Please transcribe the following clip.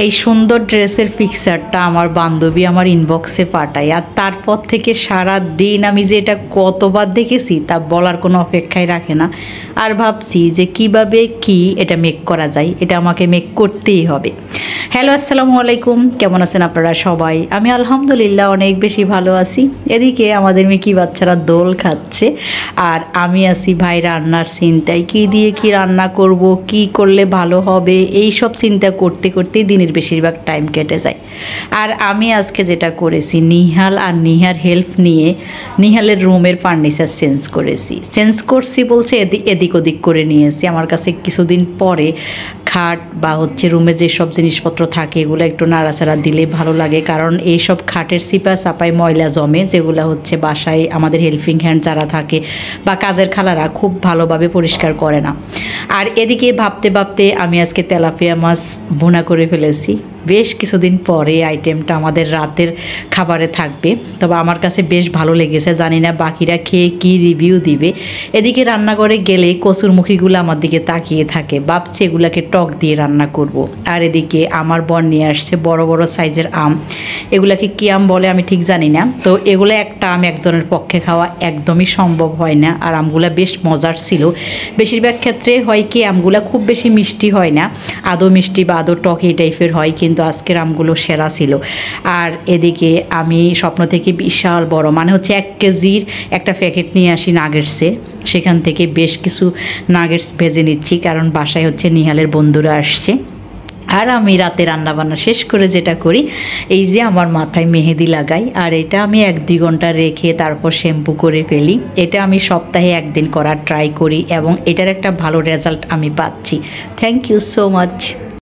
এই সুন্দর ড্রেসের পিকচারটা আমার বান্ধবী আমার ইনবক্সে পাঠায়, আর তারপর থেকে সারা দিন আমি যে এটা কতবার দেখেছি তা বলার কোনো অপেক্ষায় রাখে না। আর ভাবছি যে কিভাবে কি এটা মেক করা যায়, এটা আমাকে মেক করতেই হবে। হ্যালো, আসসালামু আলাইকুম, কেমন আছেন আপনারা সবাই? আমি আলহামদুলিল্লাহ অনেক বেশি ভালো আছি। এদিকে আমাদের মিকি বাচ্চারা দোল খাচ্ছে, আর আমি আছি ভাই রান্নার চিন্তায়, কী দিয়ে কি রান্না করব, কি করলে ভালো হবে, এই সব চিন্তা করতে করতেই দিনের বেশিরভাগ টাইম কেটে যায়। আর আমি আজকে যেটা করেছি, নিহাল আর নিহার হেল্প নিয়ে নিহালের রুমের ফার্নিচার চেঞ্জ করছি বলছে এদিক ওদিক করে নিয়েছি। আমার কাছে কিছুদিন পরে খাট বা রুমে যেসব জিনিসপত্র থাকে এগুলো একটু নাড়াচাড়া দিলে ভালো লাগে, কারণ এইসব খাটের সিপা চাপায় ময়লা জমে, যেগুলো বাসায় আমাদের হেল্পিং হ্যান্ড যারা থাকে বা কাজের খালারা খুব ভালোভাবে পরিষ্কার করে না। আর এদিকে ভাবতে ভাবতে আমি আজকে তেলাপিয়া মাছ ভুনা করে ফেলেছি। বেশ কিছুদিন পরে আইটেমটা আমাদের রাতের খাবারে থাকবে, তবে আমার কাছে বেশ ভালো লেগেছে। জানি না বাকিরা খেয়ে কি রিভিউ দিবে। এদিকে রান্নাঘরে গেলে কচুরমুখীগুলো আমার দিকে তাকিয়ে থাকে, ভাবছি এগুলাকে টক দিয়ে রান্না করব। আর এদিকে আমার বর নিয়ে আসছে বড় বড় সাইজের আম। এগুলাকে কী আম বলে আমি ঠিক জানি না, তো এগুলো একটা আম একজনের পক্ষে খাওয়া একদমই সম্ভব হয় না। আর আমগুলা বেশ মজার ছিল। বেশিরভাগ ক্ষেত্রে হয় কি, আমগুলা খুব বেশি মিষ্টি হয় না, আদৌ মিষ্টি বা আদৌ টক এই টাইপের হয়, কিন্তু আজকের আমগুলো সেরা ছিল। আর এদিকে আমি স্বপ্ন থেকে বিশাল বড় 1 কেজির একটা প্যাকেট নিয়ে আসি নাগেটসের, সেখান থেকে বেশ কিছু নাগেটস ভেজে নিচ্ছি, কারণ বাসায় নিহালের বন্ধুরা আসছে। আর আমি রাতে রান্নাবান্না শেষ করে যেটা করি, এই যে আমার মাথায় মেহেদি লাগাই, আর এটা আমি 1-2 ঘন্টা রেখে তারপর শ্যাম্পু করে ফেলি। এটা আমি সপ্তাহে 1 দিন করার ট্রাই করি এবং এটার একটা ভালো রেজাল্ট আমি পাচ্ছি। Thank you so much.